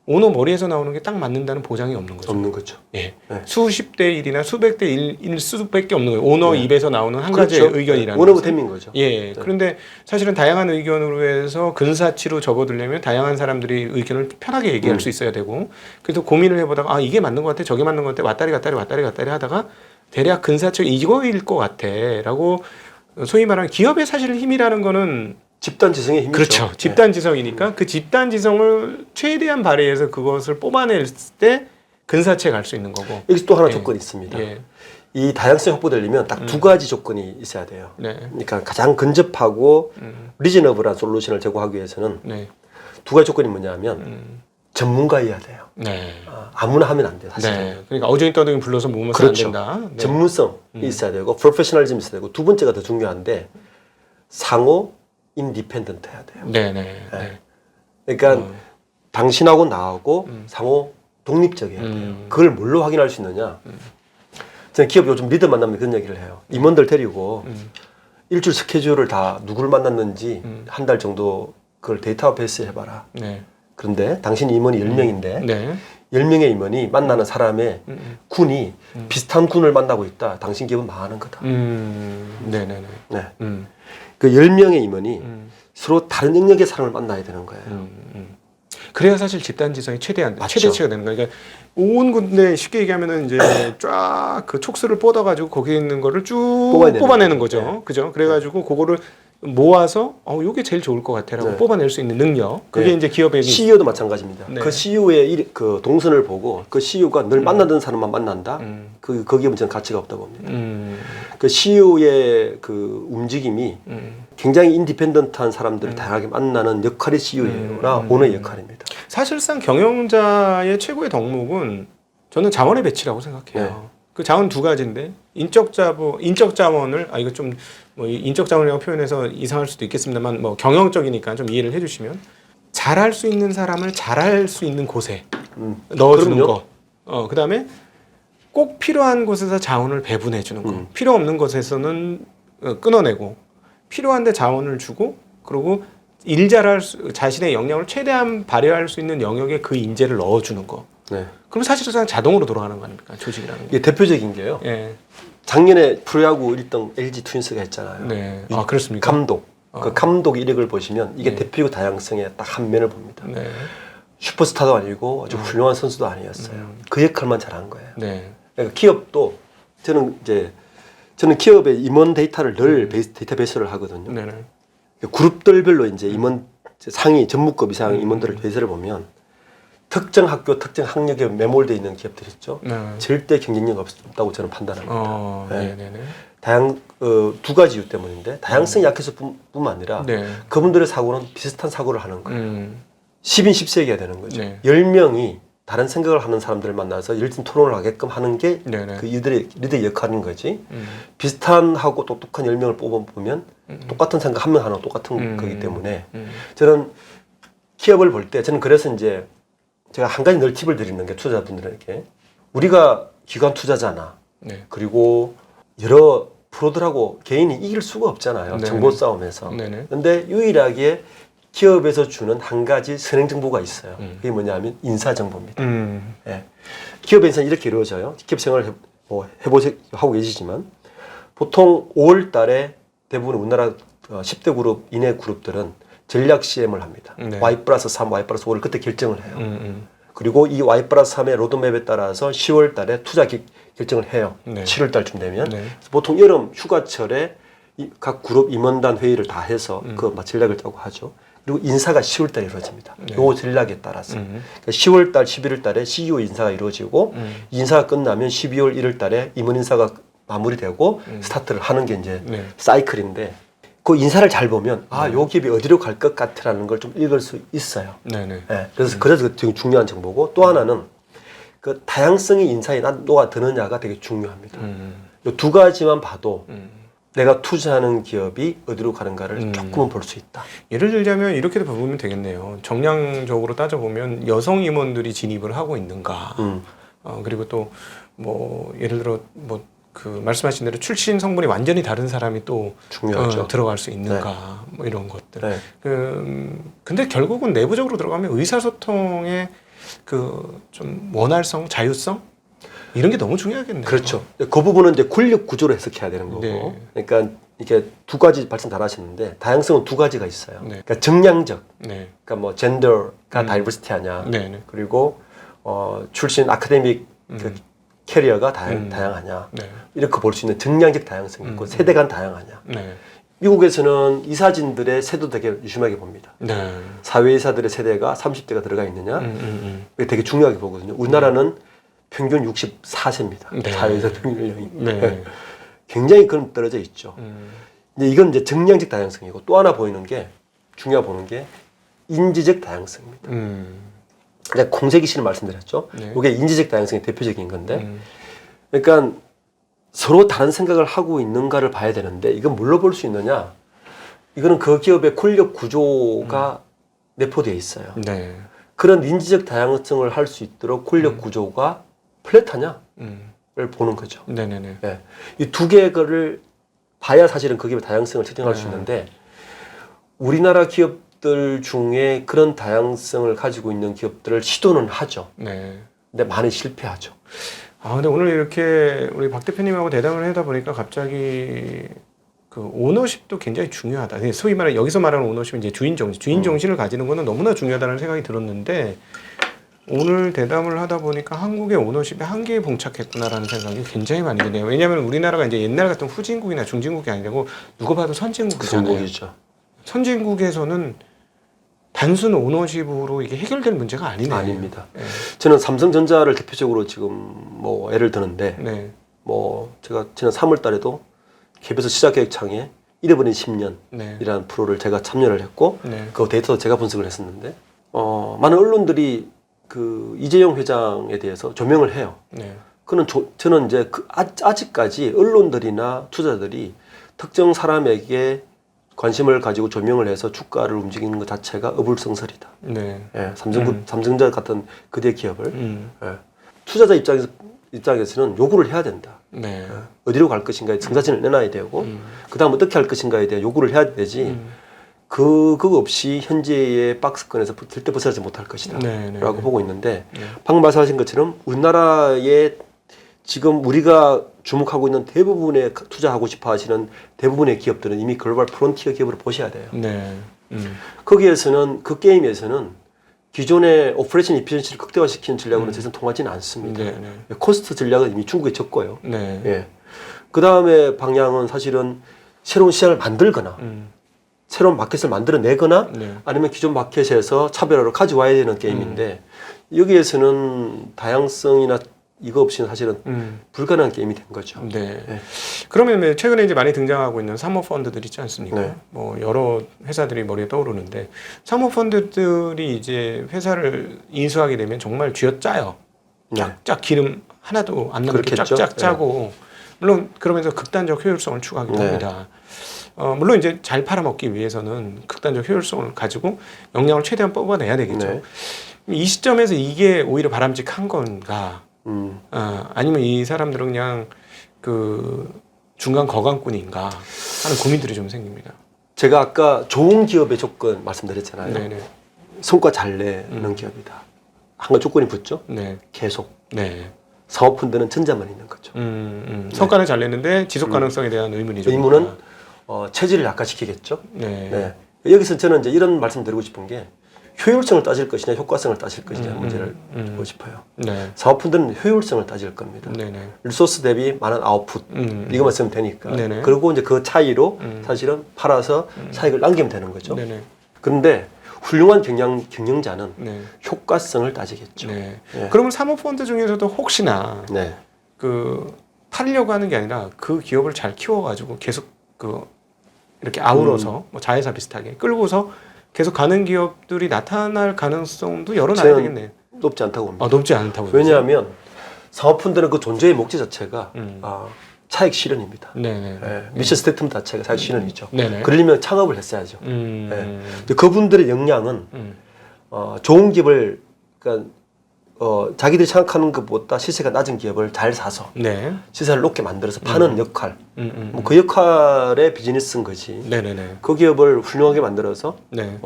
Speaker 2: 오너 머리에서 나오는 게 딱 맞는다는 보장이 없는 거죠.
Speaker 1: 없는 거죠.
Speaker 2: 예.
Speaker 1: 네.
Speaker 2: 수십 대 일이나 수백 대 일 수밖에 없는 거예요. 오너 입에서 나오는 한
Speaker 1: 그렇죠.
Speaker 2: 가지의 의견이라는
Speaker 1: 오너브
Speaker 2: 것은.
Speaker 1: 템인 거죠.
Speaker 2: 예. 그런데 사실은 다양한 의견으로 해서 근사치로 접어들려면 다양한 사람들이 의견을 편하게 얘기할 수 있어야 되고 그래서 고민을 해보다가 이게 맞는 것 같아 저게 맞는 것 같아 왔다리 갔다리 하다가 대략 근사치가 이거일 것 같아라고 소위 말하는 기업의 사실 힘이라는 거는
Speaker 1: 집단 지성의 힘이죠.
Speaker 2: 그렇죠. 집단 지성이니까 그 집단 지성을 최대한 발휘해서 그것을 뽑아낼 때 근사치에 갈 수 있는 거고.
Speaker 1: 여기서 또 하나
Speaker 2: 예.
Speaker 1: 조건이 있습니다.
Speaker 2: 예.
Speaker 1: 이 다양성이 확보되려면 딱 두 가지 조건이 있어야 돼요.
Speaker 2: 네.
Speaker 1: 그러니까 가장 근접하고 리저너블한 솔루션을 제공하기 위해서는
Speaker 2: 네.
Speaker 1: 두 가지 조건이 뭐냐면 전문가여야 돼요.
Speaker 2: 네.
Speaker 1: 아무나 하면 안 돼요, 사실은.
Speaker 2: 네. 그러니까 어중이 떠둥이 불러서 몸을
Speaker 1: 그렇죠.
Speaker 2: 안 된다. 네.
Speaker 1: 전문성이 있어야 되고 프로페셔널즘이 있어야 되고 두 번째가 더 중요한데 상호 인디펜던트 해야 돼요.
Speaker 2: 네, 네. 네.
Speaker 1: 그러니까 당신하고 나하고 상호 독립적이어야 돼요. 그걸 뭘로 확인할 수 있느냐? 저는 기업 요즘 리더 만나면 그런 얘기를 해요. 임원들 데리고 일주일 스케줄을 다 누구를 만났는지 한 달 정도 그걸 데이터베이스 해봐라.
Speaker 2: 네.
Speaker 1: 그런데 당신 임원이 10명인데
Speaker 2: 네.
Speaker 1: 10명의 임원이 만나는 사람의 군이 비슷한 군을 만나고 있다. 당신 기업은 망하는 거다.
Speaker 2: 네, 네, 네.
Speaker 1: 네.
Speaker 2: 음.
Speaker 1: 그 10명의 임원이 서로 다른 영역의 사람을 만나야 되는 거예요.
Speaker 2: 그래야 사실 집단 지성이 최대한
Speaker 1: 맞죠.
Speaker 2: 최대치가 되는 거예요. 그러니까 온 군데 쉽게 얘기하면은 이제 쫙 그 촉수를 뻗어가지고 거기에 있는 거를 쭉 뽑아내는 거죠.
Speaker 1: 네.
Speaker 2: 그죠? 그래가지고 그거를 모아서 요게 제일 좋을 것 같아라고
Speaker 1: 네.
Speaker 2: 뽑아낼 수 있는 능력. 그게
Speaker 1: 네.
Speaker 2: 이제 기업의
Speaker 1: CEO도 마찬가지입니다.
Speaker 2: 네.
Speaker 1: 그 CEO의 그 동선을 보고 그 CEO가 늘 만나던 사람만 만난다. 거기에 저는 가치가 없다고 봅니다. 그 CEO의 그 움직임이 굉장히 인디펜던트한 사람들을 다양하게 만나는 역할이 CEO나 오너의 역할입니다.
Speaker 2: 사실상 경영자의 최고의 덕목은 저는 자원의 배치라고 생각해요.
Speaker 1: 네.
Speaker 2: 그 자원 두 가지인데 인적 자원을 이거 좀 뭐 인적 자원이라고 표현해서 이상할 수도 있겠습니다만 뭐 경영적이니까 좀 이해를 해주시면 잘할 수 있는 사람을 잘할 수 있는 곳에 넣어주는
Speaker 1: 그럼요.
Speaker 2: 거. 그다음에 꼭 필요한 곳에서 자원을 배분해 주는 거. 필요 없는 곳에서는 끊어내고 필요한데 자원을 주고 그리고 일 잘할 자신의 역량을 최대한 발휘할 수 있는 영역에 그 인재를 넣어주는 거.
Speaker 1: 네.
Speaker 2: 그럼 사실상 자동으로 돌아가는 거 아닙니까? 조직이라는 게.
Speaker 1: 이게 대표적인 게요.
Speaker 2: 예.
Speaker 1: 작년에 프로야구 1등 LG 트윈스가 했잖아요.
Speaker 2: 네. 그렇습니까?
Speaker 1: 감독. 그 감독 이력을 보시면 이게 대표이고 다양성의 딱 한 면을 봅니다.
Speaker 2: 네.
Speaker 1: 슈퍼스타도 아니고 아주 훌륭한 선수도 아니었어요. 그 역할만 잘한 거예요.
Speaker 2: 네.
Speaker 1: 그러니까 기업도 저는 기업의 임원 데이터를 늘 데이터베이스를 하거든요.
Speaker 2: 네. 네.
Speaker 1: 그룹들별로 이제 임원 상위 전무급 이상 임원들을 베이스를 보면 특정 학교, 특정 학력에 매몰되어 있는 기업들 있죠.
Speaker 2: 네.
Speaker 1: 절대 경쟁력 없다고 저는 판단합니다.
Speaker 2: 네. 네. 네.
Speaker 1: 두 가지 이유 때문인데 다양성이 약해서 뿐만 아니라
Speaker 2: 네.
Speaker 1: 그분들의 사고는 비슷한 사고를 하는 거예요. 10인 10세기가 되는 거죠.
Speaker 2: 네.
Speaker 1: 10명이 다른 생각을 하는 사람들을 만나서 열띤 토론을 하게끔 하는 게
Speaker 2: 네네.
Speaker 1: 그 리더의 역할인 거지. 비슷한 하고 똑똑한 10명을 뽑아보면 똑같은 생각 한 명 하나 똑같은 거기 때문에 저는 기업을 볼 때 저는 그래서 이제 제가 한 가지 늘 팁을 드리는 게 투자자분들에게 우리가 기관 투자자나
Speaker 2: 네.
Speaker 1: 그리고 여러 프로들하고 개인이 이길 수가 없잖아요.
Speaker 2: 네네.
Speaker 1: 정보 싸움에서.
Speaker 2: 네네.
Speaker 1: 근데 유일하게 기업에서 주는 한 가지 선행 정보가 있어요. 그게 뭐냐면 인사 정보입니다. 예. 기업에서는 이렇게 이루어져요. 기업 생활을 하고 계시지만 보통 5월 달에 대부분 우리나라 10대 그룹 이내 그룹들은 전략 CM을 합니다.
Speaker 2: 네.
Speaker 1: Y+3, Y+5를 그때 결정을 해요. 그리고 이 Y+3의 로드맵에 따라서 10월 달에 투자 결정을 해요.
Speaker 2: 네.
Speaker 1: 7월 달쯤 되면.
Speaker 2: 네.
Speaker 1: 보통 여름 휴가철에 각 그룹 임원단 회의를 다 해서 그 전략을 짜고 하죠. 그리고 인사가 10월달에 이루어집니다.
Speaker 2: 네.
Speaker 1: 요 전략에 따라서 그러니까 10월달, 11월달에 CEO 인사가 이루어지고 인사가 끝나면 12월, 1월달에 임원 인사가 마무리되고 스타트를 하는 게 이제
Speaker 2: 네.
Speaker 1: 사이클인데 그 인사를 잘 보면 요 기업이 어디로 갈 것 같으라는 걸 좀 읽을 수 있어요.
Speaker 2: 네네.
Speaker 1: 네, 그래서 되게 중요한 정보고 또 하나는 그 다양성이 인사에 녹아 드느냐가 되게 중요합니다. 요 두 가지만 봐도 내가 투자하는 기업이 어디로 가는가를 조금은 볼 수 있다.
Speaker 2: 예를 들자면 이렇게도 보면 되겠네요. 정량적으로 따져보면 여성 임원들이 진입을 하고 있는가. 그리고 또 뭐 예를 들어 뭐 그 말씀하신 대로 출신 성분이 완전히 다른 사람이 또
Speaker 1: 중요하죠.
Speaker 2: 들어갈 수 있는가. 뭐 이런 것들.
Speaker 1: 네.
Speaker 2: 근데 결국은 내부적으로 들어가면 의사소통의 그 좀 원활성, 자유성 이런 게 너무 중요하겠네요.
Speaker 1: 그렇죠. 그 부분은 이제 권력 구조로 해석해야 되는 거고.
Speaker 2: 네.
Speaker 1: 그러니까 이게 두 가지 말씀 잘 하셨는데 다양성은 두 가지가 있어요.
Speaker 2: 네.
Speaker 1: 그러니까 정량적,
Speaker 2: 네.
Speaker 1: 그러니까 뭐 젠더가 다이버시티하냐,
Speaker 2: 네.
Speaker 1: 그리고 출신 아카데믹 그 캐리어가 다양하냐,
Speaker 2: 네.
Speaker 1: 이렇게 볼 수 있는 정량적 다양성이 있고 세대 간 다양하냐.
Speaker 2: 네.
Speaker 1: 미국에서는 이사진들의 세도 되게 유심하게 봅니다.
Speaker 2: 네.
Speaker 1: 사회이사들의 세대가 30대가 들어가 있느냐, 이게 되게 중요하게 보거든요. 우리나라는 평균 64세입니다.
Speaker 2: 네.
Speaker 1: 사회이사 평균 연령이.
Speaker 2: 네.
Speaker 1: 굉장히 그럼 떨어져 있죠. 근데 이건 이제 정량적 다양성이고 또 하나 보이는 게 중요하게 보는 게 인지적 다양성입니다. 제가 공세기 씨는 말씀드렸죠.
Speaker 2: 네.
Speaker 1: 이게 인지적 다양성의 대표적인 건데, 그러니까 서로 다른 생각을 하고 있는가를 봐야 되는데 이건 뭘로 볼 수 있느냐? 이거는 그 기업의 권력 구조가 내포되어 있어요.
Speaker 2: 네.
Speaker 1: 그런 인지적 다양성을 할 수 있도록 권력 구조가 플랫하냐를 보는 거죠.
Speaker 2: 네네네.
Speaker 1: 예. 이 두 개를 봐야 사실은 그 기업의 다양성을 측정할 수 있는데 우리나라 기업들 중에 그런 다양성을 가지고 있는 기업들을 시도는 하죠.
Speaker 2: 네.
Speaker 1: 근데 많이 실패하죠.
Speaker 2: 근데 오늘 이렇게 우리 박 대표님하고 대담을 하다 보니까 갑자기 그 오너십도 굉장히 중요하다. 소위 말해 여기서 말하는 오너십은 이제 주인 정신을 가지는 거는 너무나 중요하다는 생각이 들었는데 오늘 대담을 하다 보니까 한국의 오너십에 한계에 봉착했구나라는 생각이 굉장히 많이 드네요. 왜냐하면 우리나라가 이제 옛날 같은 후진국이나 중진국이 아니고 누가 봐도 선진국이잖아요.
Speaker 1: 중국이죠.
Speaker 2: 선진국에서는 단순 오너십으로 이게 해결될 문제가 아니네요.
Speaker 1: 아닙니다.
Speaker 2: 네.
Speaker 1: 저는 삼성전자를 대표적으로 지금 뭐 예를 드는데
Speaker 2: 네.
Speaker 1: 뭐 제가 지난 3월 달에도 KBS 시작계획창에 잃어버린 10년이라는
Speaker 2: 네.
Speaker 1: 프로를 제가 참여를 했고
Speaker 2: 네.
Speaker 1: 그 데이터도 제가 분석을 했었는데 많은 언론들이 그 이재용 회장에 대해서 조명을 해요.
Speaker 2: 네.
Speaker 1: 저는 이제 아직까지 언론들이나 투자들이 특정 사람에게 관심을 가지고 조명을 해서 주가를 움직이는 것 자체가 어불성설이다.
Speaker 2: 네.
Speaker 1: 예, 삼성전자 같은 그대 기업을
Speaker 2: 음.
Speaker 1: 예, 투자자 입장에서는 요구를 해야 된다.
Speaker 2: 네.
Speaker 1: 어디로 갈 것인가에 성사진을 내놔야 되고 그다음 어떻게 할 것인가에 대한 요구를 해야 되지. 그거 없이 현재의 박스권에서 절대 벗어나지 못할 것이다.
Speaker 2: 네,
Speaker 1: 라고 보고 있는데
Speaker 2: 네.
Speaker 1: 방금 말씀하신 것처럼 우리나라의 지금 우리가 주목하고 있는 대부분의 투자하고 싶어 하시는 대부분의 기업들은 이미 글로벌 프론티어 기업으로 보셔야 돼요.
Speaker 2: 네.
Speaker 1: 거기에서는 그 게임에서는 기존의 오퍼레이션 이피션시를 극대화시키는 전략으로는 더 이상 통하지는 않습니다.
Speaker 2: 네, 네.
Speaker 1: 코스트 전략은 이미 중국에 졌고요.
Speaker 2: 네.
Speaker 1: 예. 그 다음에 방향은 사실은 새로운 시장을 만들거나 새로운 마켓을 만들어내거나
Speaker 2: 네.
Speaker 1: 아니면 기존 마켓에서 차별화를 가져와야 되는 게임인데 여기에서는 다양성이나 이거 없이는 사실은 불가능한 게임이 된 거죠.
Speaker 2: 네.
Speaker 1: 네.
Speaker 2: 그러면 최근에 이제 많이 등장하고 있는 사모펀드들 있지 않습니까?
Speaker 1: 네.
Speaker 2: 뭐 여러 회사들이 머리에 떠오르는데 사모펀드들이 이제 회사를 인수하게 되면 정말 쥐어짜요.
Speaker 1: 네.
Speaker 2: 쫙쫙 기름 하나도 안 남게
Speaker 1: 그렇겠죠.
Speaker 2: 쫙쫙 짜고 물론 그러면서 극단적 효율성을 추구하기도
Speaker 1: 네.
Speaker 2: 합니다. 물론 이제 잘 팔아먹기 위해서는 극단적 효율성을 가지고 역량을 최대한 뽑아내야 되겠죠.
Speaker 1: 네.
Speaker 2: 이 시점에서 이게 오히려 바람직한 건가? 아니면 이 사람들은 그냥 그 중간 거강꾼인가 하는 고민들이 좀 생깁니다.
Speaker 1: 제가 아까 좋은 기업의 조건 말씀드렸잖아요.
Speaker 2: 네네.
Speaker 1: 성과 잘 내는 기업이다. 한 가 조건이 붙죠.
Speaker 2: 네.
Speaker 1: 계속.
Speaker 2: 네.
Speaker 1: 사모펀드는 전자만 있는 거죠.
Speaker 2: 성과는 잘 냈는데 지속 가능성에 대한 의문이 좀
Speaker 1: 의문은
Speaker 2: 있다.
Speaker 1: 체질을 약화시키겠죠.
Speaker 2: 네.
Speaker 1: 네. 여기서 저는 이제 이런 말씀 드리고 싶은 게 효율성을 따질 것이냐 효과성을 따질 것이냐 문제를 드리고 싶어요.
Speaker 2: 네.
Speaker 1: 사모펀드는 효율성을 따질 겁니다.
Speaker 2: 네네.
Speaker 1: 리소스 대비 많은 아웃풋 이거만 쓰면 되니까.
Speaker 2: 네네.
Speaker 1: 그리고 이제 그 차이로 사실은 팔아서 차익을 남기면 되는 거죠.
Speaker 2: 네네.
Speaker 1: 그런데 훌륭한 경영자는
Speaker 2: 네.
Speaker 1: 효과성을 따지겠죠.
Speaker 2: 네.
Speaker 1: 예.
Speaker 2: 그러면 사모펀드 중에서도 혹시나
Speaker 1: 네.
Speaker 2: 그 팔려고 하는 게 아니라 그 기업을 잘 키워가지고 계속 그 이렇게 아우러서 뭐 자회사 비슷하게 끌고서 계속 가는 기업들이 나타날 가능성도 열어놔야
Speaker 1: 저는
Speaker 2: 되겠네요.
Speaker 1: 높지 않다고 봅니다.
Speaker 2: 아, 높지 않다고.
Speaker 1: 왜냐하면 사모펀드는 그 존재의 목적 자체가 차익 실현입니다.
Speaker 2: 네네.
Speaker 1: 예, 미션 스테이트먼트 자체가 차익 실현이죠.
Speaker 2: 네네.
Speaker 1: 그러려면 창업을 했어야죠. 근데 그분들의 역량은 좋은 기업을 그러니까 자기들이 생각하는 것보다 시세가 낮은 기업을 잘 사서
Speaker 2: 네.
Speaker 1: 시세를 높게 만들어서 파는 역할.
Speaker 2: 뭐
Speaker 1: 그 역할의 비즈니스인 거지.
Speaker 2: 네네네.
Speaker 1: 그 기업을 훌륭하게 만들어서
Speaker 2: 네.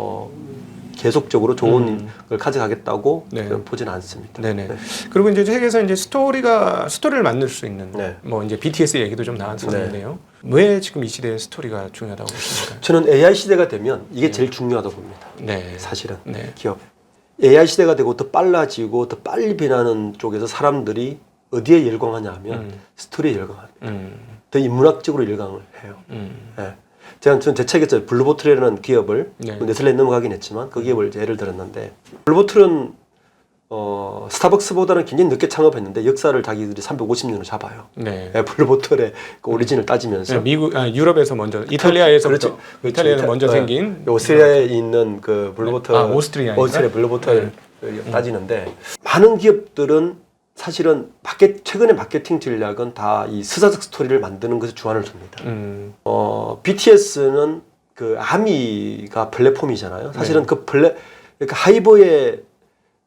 Speaker 1: 계속적으로 좋은 걸 가져가겠다고
Speaker 2: 네.
Speaker 1: 보지는 않습니다.
Speaker 2: 네네. 그리고 이제 책에서 이제 스토리를 만들 수 있는
Speaker 1: 네.
Speaker 2: 뭐 이제 BTS 얘기도 좀 나왔었는데요. 왜 지금 이 시대에 스토리가 중요하다고 보십니까?
Speaker 1: 저는 AI 시대가 되면 이게 제일 중요하다고 봅니다.
Speaker 2: 네.
Speaker 1: 사실은
Speaker 2: 네.
Speaker 1: 기업. AI 시대가 되고 더 빨라지고 더 빨리 변하는 쪽에서 사람들이 어디에 열광하냐 하면 스토리에 열광합니다. 더 인문학적으로 열광을 해요. 예. 저는 제 책에서 블루보틀이라는 기업을
Speaker 2: 네.
Speaker 1: 네슬레에 넘어가긴 했지만 그 기업을 예를 들었는데 블루보틀은 스타벅스보다는 굉장히 늦게 창업했는데 역사를 자기들이 350년을 잡아요.
Speaker 2: 네.
Speaker 1: 예, 블루보틀의 그 오리진을 따지면서
Speaker 2: 유럽에서 먼저 이탈리아에서
Speaker 1: 그렇죠.
Speaker 2: 이탈리아에서 먼저 생긴
Speaker 1: 오스트리아에 있는 그 블루보틀
Speaker 2: 오스트리아
Speaker 1: 블루보틀 따지는데 많은 기업들은 사실은 최근의 마케팅 전략은 다 이 스사적 스토리를 만드는 것에 주안을 둡니다. BTS는 그 아미가 플랫폼이잖아요. 사실은 그러니까 하이버의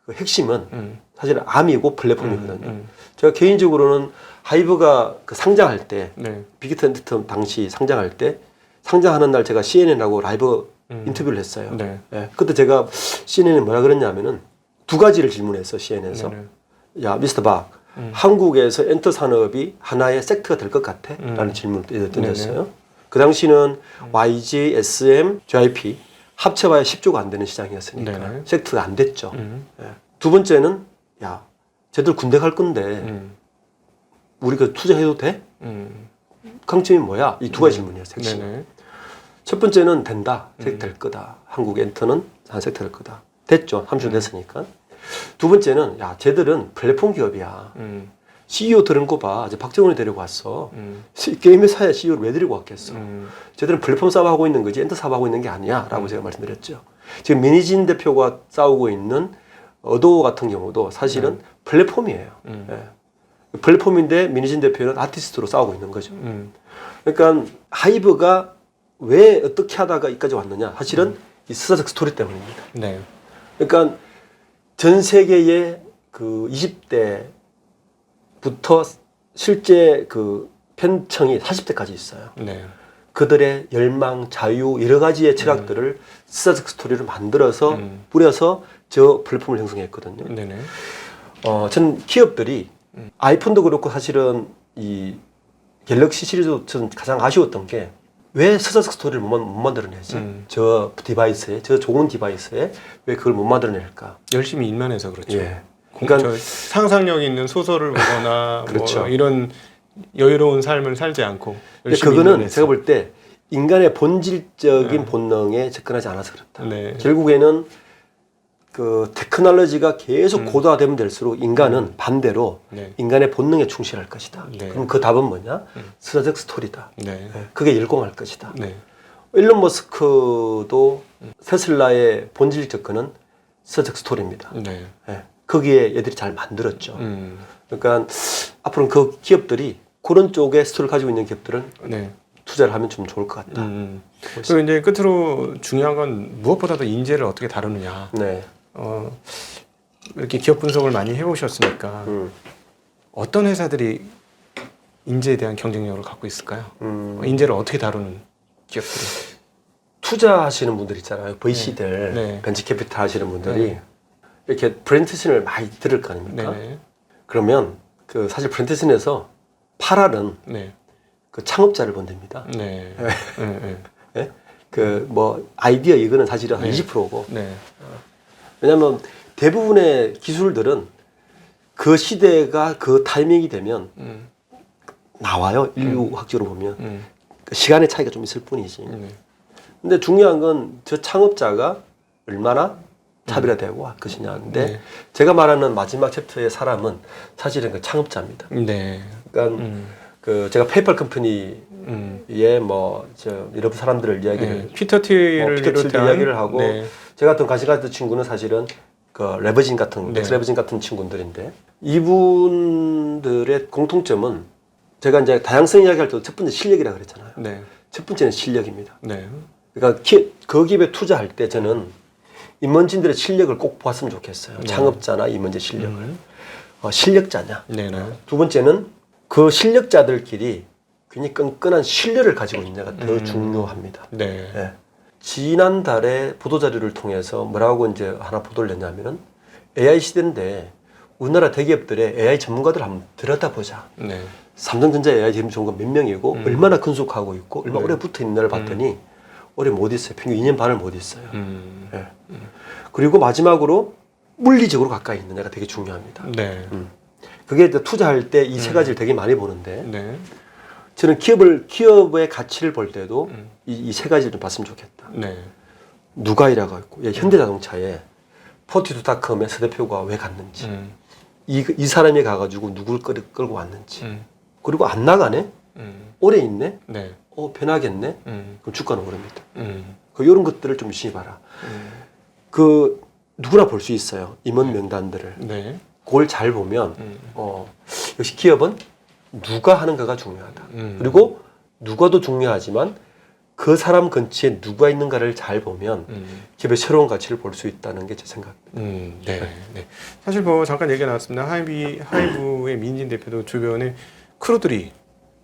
Speaker 1: 그 핵심은 사실은 아미고 플랫폼이거든요. 제가 개인적으로는 하이브가 그 상장할 때
Speaker 2: 네.
Speaker 1: 빅텐트 당시 상장할 때 상장하는 날 제가 CNN하고 라이브 인터뷰를 했어요.
Speaker 2: 네.
Speaker 1: 예, 그때 제가 CNN에 뭐라 그랬냐면은 두 가지를 질문했어 CNN에서.
Speaker 2: 네네.
Speaker 1: 야, 미스터 박, 한국에서 엔터 산업이 하나의 섹터가 될 것 같아? 라는 질문을 던졌어요. 그 당시는 YG, SM, JYP 합쳐봐야 10조가 안 되는 시장이었으니까
Speaker 2: 네네.
Speaker 1: 섹터가 안 됐죠. 예. 두 번째는 야, 쟤들 군대 갈 건데 우리가 투자해도 돼? 강점이 뭐야? 이 두 가지 질문이었어요. 핵심.
Speaker 2: 네네.
Speaker 1: 첫 번째는 된다. 섹터 될 거다. 한국 엔터는 한 섹터 될 거다. 됐죠. 3주 됐으니까. 두 번째는 야, 쟤들은 플랫폼 기업이야. CEO 들은 거 봐. 이제 박정훈이 데리고 왔어. 게임 회사에 CEO를 왜 데리고 왔겠어. 쟤들은 플랫폼 사업하고 있는 거지 엔터 사업하고 있는 게 아니야. 라고 제가 말씀드렸죠. 지금 민희진 대표가 싸우고 있는 어도어 같은 경우도 사실은 플랫폼이에요. 예. 플랫폼인데 민희진 대표는 아티스트로 싸우고 있는 거죠. 그러니까 하이브가 왜 어떻게 하다가 여기까지 왔느냐. 사실은 이 스사적 스토리 때문입니다.
Speaker 2: 네.
Speaker 1: 그러니까 전 세계의 그 20대부터 실제 그 편청이 40대까지 있어요.
Speaker 2: 네.
Speaker 1: 그들의 열망, 자유, 여러 가지의 철학들을 스사적 스토리를 만들어서 뿌려서 저 플랫폼을 형성했거든요.
Speaker 2: 네네.
Speaker 1: 저는 기업들이 아이폰도 그렇고 사실은 이 갤럭시 시리즈도 저는 가장 아쉬웠던 게 왜 스사적 스토리를 못 만들어내지? 저 디바이스에, 저 좋은 디바이스에 왜 그걸 못 만들어낼까?
Speaker 2: 열심히 일만 해서 그렇죠.
Speaker 1: 예.
Speaker 2: 그러니까 상상력 있는 소설을 보거나
Speaker 1: 그렇죠.
Speaker 2: 뭐 이런 여유로운 삶을 살지 않고 열심히
Speaker 1: 그거는
Speaker 2: 일만 해서.
Speaker 1: 제가 볼 때 인간의 본질적인 본능에 접근하지 않아서 그렇다.
Speaker 2: 네.
Speaker 1: 결국에는 그 테크놀로지가 계속 고도화되면 될수록 인간은 반대로
Speaker 2: 네.
Speaker 1: 인간의 본능에 충실할 것이다.
Speaker 2: 네.
Speaker 1: 그럼 그 답은 뭐냐? 스사적 스토리다.
Speaker 2: 네.
Speaker 1: 예, 그게 열공할 것이다.
Speaker 2: 네.
Speaker 1: 일론 머스크도 테슬라의 본질 접근은 스사적 스토리입니다.
Speaker 2: 네.
Speaker 1: 예, 거기에 얘들이 잘 만들었죠. 그러니까 앞으로는 그 기업들이 그런 쪽의 스토리를 가지고 있는 기업들은
Speaker 2: 네.
Speaker 1: 투자를 하면 좀 좋을 것 같다.
Speaker 2: 그리고 이제 끝으로 중요한 건 무엇보다도 인재를 어떻게 다루느냐.
Speaker 1: 네.
Speaker 2: 이렇게 기업 분석을 많이 해보셨으니까 어떤 회사들이 인재에 대한 경쟁력을 갖고 있을까요? 인재를 어떻게 다루는 기업들이?
Speaker 1: 투자하시는 분들 있잖아요. VC들,
Speaker 2: 네.
Speaker 1: 벤처 캐피탈 하시는 분들이
Speaker 2: 네.
Speaker 1: 이렇게 브랜트신을 많이 들을 거 아닙니까?
Speaker 2: 네.
Speaker 1: 그러면 그 사실 브랜트신에서 8알은
Speaker 2: 네.
Speaker 1: 그 창업자를 본답니다.
Speaker 2: 네.
Speaker 1: 네.
Speaker 2: 네.
Speaker 1: 예? 그 뭐 아이디어 이거는 사실은 한
Speaker 2: 네.
Speaker 1: 20%고.
Speaker 2: 네.
Speaker 1: 왜냐하면 대부분의 기술들은 그 시대가 그 타이밍이 되면 나와요. 인류학적으로 보면 그 시간의 차이가 좀 있을 뿐이지. 근데 중요한 건 저 창업자가 얼마나 차별화되고 할 것이냐인데
Speaker 2: 네.
Speaker 1: 제가 말하는 마지막 챕터의 사람은 사실은 그 창업자입니다.
Speaker 2: 네.
Speaker 1: 그러니까 그 제가 페이팔 컴퍼니의 뭐저 여러 사람들을 이야기를
Speaker 2: 네. 피터 틸을
Speaker 1: 피터 틸도
Speaker 2: 비롯한
Speaker 1: 이야기를 하고
Speaker 2: 네.
Speaker 1: 제가 어떤 관심 가졌던 친구는 사실은 그 레버진 같은
Speaker 2: 네.
Speaker 1: 레버진 같은 친구들인데 이분들의 공통점은 제가 이제 다양성 이야기할 때도 첫 번째 실력이라고 그랬잖아요.
Speaker 2: 네.
Speaker 1: 첫 번째는 실력입니다.
Speaker 2: 네.
Speaker 1: 그러니까 그 기업에 투자할 때 저는 임원진들의 실력을 꼭 보았으면 좋겠어요.
Speaker 2: 네.
Speaker 1: 창업자나 임원진 실력을. 실력자냐.
Speaker 2: 네. 네.
Speaker 1: 두 번째는 그 실력자들끼리 굉장히 끈끈한 신뢰를 가지고 있느냐가 더 중요합니다.
Speaker 2: 네.
Speaker 1: 예. 지난달에 보도자료를 통해서 뭐라고 이제 하나 보도를 냈냐면은 AI 시대인데 우리나라 대기업들의 AI 전문가들 한번 들여다보자.
Speaker 2: 네.
Speaker 1: 삼성전자 AI 지금 전문가 몇 명이고 얼마나 근속하고 있고 얼마나 오래 붙어 있는지를 봤더니 오래 못 있어요. 평균 2년 반을 못 있어요. 예. 그리고 마지막으로 물리적으로 가까이 있느냐가 되게 중요합니다.
Speaker 2: 네.
Speaker 1: 그게 이제 투자할 때 이 세 가지를 되게 많이 보는데
Speaker 2: 네.
Speaker 1: 저는 기업의 가치를 볼 때도 이 세 가지를 좀 봤으면 좋겠다.
Speaker 2: 네.
Speaker 1: 누가이라고 있고 현대자동차에 포티두닷컴의 서 대표가 왜 갔는지 이 사람이 가가지고 누구를 끌고 왔는지 그리고 안 나가네? 오래 있네?
Speaker 2: 네.
Speaker 1: 변하겠네? 그럼 주가는 오릅니다. 그 이런 것들을 좀 유심히 봐라. 그 누구나 볼 수 있어요. 임원 명단들을.
Speaker 2: 네.
Speaker 1: 그걸 잘 보면 역시 기업은 누가 하는 거가 중요하다. 그리고 누가도 중요하지만 그 사람 근처에 누가 있는가를 잘 보면 기업의 새로운 가치를 볼 수 있다는 게 제 생각입니다.
Speaker 2: 네. 네. 사실 뭐 잠깐 얘기가 나왔습니다. 하이브의 민진 대표도 주변에 크루들이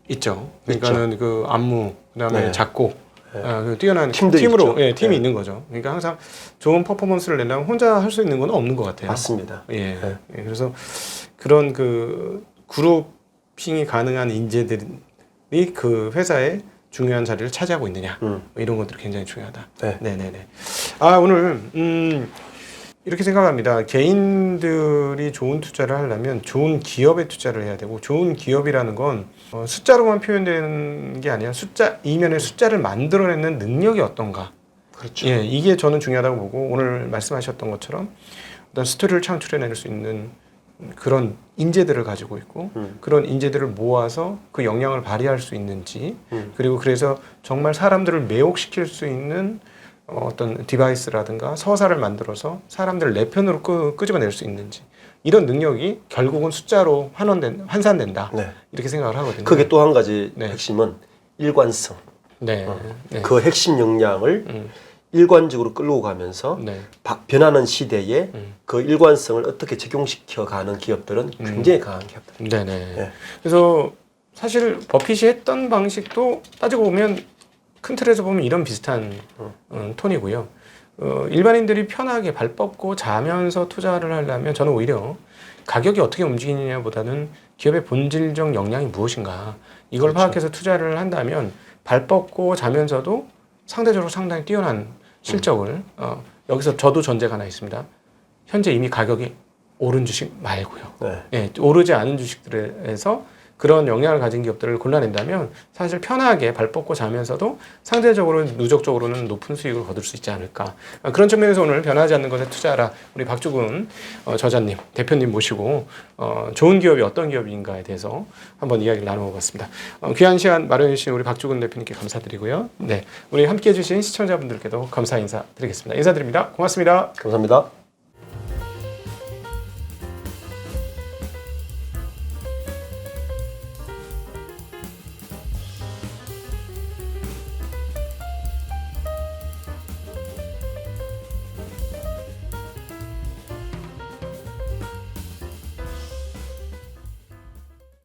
Speaker 2: 있죠. 그러니까는 그 안무, 그다음에
Speaker 1: 네.
Speaker 2: 작곡,
Speaker 1: 네.
Speaker 2: 그 뛰어난
Speaker 1: 팀들이
Speaker 2: 팀으로
Speaker 1: 있죠.
Speaker 2: 예, 팀이
Speaker 1: 네.
Speaker 2: 있는 거죠. 그러니까 항상 좋은 퍼포먼스를 내려면 혼자 할 수 있는 건 없는 것 같아요.
Speaker 1: 맞습니다.
Speaker 2: 예.
Speaker 1: 네.
Speaker 2: 예, 그래서 그런 그 그룹핑이 가능한 인재들이 그 회사의 중요한 자리를 차지하고 있느냐 이런 것들이 굉장히 중요하다.
Speaker 1: 네.
Speaker 2: 네네네. 아 오늘 이렇게 생각합니다. 개인들이 좋은 투자를 하려면 좋은 기업에 투자를 해야 되고 좋은 기업이라는 건 숫자로만 표현되는 게 아니라 숫자 이면에 숫자를 만들어내는 능력이 어떤가.
Speaker 1: 그렇죠.
Speaker 2: 예, 이게 저는 중요하다고 보고 오늘 말씀하셨던 것처럼 어떤 스토리를 창출해낼 수 있는 그런 인재들을 가지고 있고 그런 인재들을 모아서 그 역량을 발휘할 수 있는지 그리고 그래서 정말 사람들을 매혹시킬 수 있는 어떤 디바이스라든가 서사를 만들어서 사람들을 내 편으로 끄집어낼 수 있는지 이런 능력이 결국은 숫자로 환산된다.
Speaker 1: 네.
Speaker 2: 이렇게 생각을 하거든요.
Speaker 1: 그게 또 한 가지
Speaker 2: 네.
Speaker 1: 핵심은 일관성.
Speaker 2: 네. 네.
Speaker 1: 그 핵심 역량을 일관적으로 끌고 가면서
Speaker 2: 네.
Speaker 1: 변하는 시대에 그 일관성을 어떻게 적용시켜 가는 기업들은 굉장히 강한 기업들.
Speaker 2: 네네.
Speaker 1: 네.
Speaker 2: 그래서 사실 버핏이 했던 방식도 따지고 보면 큰 틀에서 보면 이런 비슷한 톤이고요. 일반인들이 편하게 발 뻗고 자면서 투자를 하려면 저는 오히려 가격이 어떻게 움직이느냐보다는 기업의 본질적 역량이 무엇인가 이걸
Speaker 1: 그렇죠.
Speaker 2: 파악해서 투자를 한다면 발 뻗고 자면서도 상대적으로 상당히 뛰어난 실적을 여기서 저도 전제가 하나 있습니다. 현재 이미 가격이 오른 주식 말고요.
Speaker 1: 네.
Speaker 2: 예, 오르지 않은 주식들에서 그런 영향을 가진 기업들을 골라낸다면 사실 편하게 발 뻗고 자면서도 상대적으로 누적적으로는 높은 수익을 거둘 수 있지 않을까. 그런 측면에서 오늘 변하지 않는 것에 투자하라. 우리 박주근 저자님, 대표님 모시고 좋은 기업이 어떤 기업인가에 대해서 한번 이야기를 나눠보겠습니다. 귀한 시간 마련해 주신 우리 박주근 대표님께 감사드리고요. 네, 우리 함께해 주신 시청자분들께도 감사 인사드리겠습니다. 인사드립니다. 고맙습니다.
Speaker 1: 감사합니다.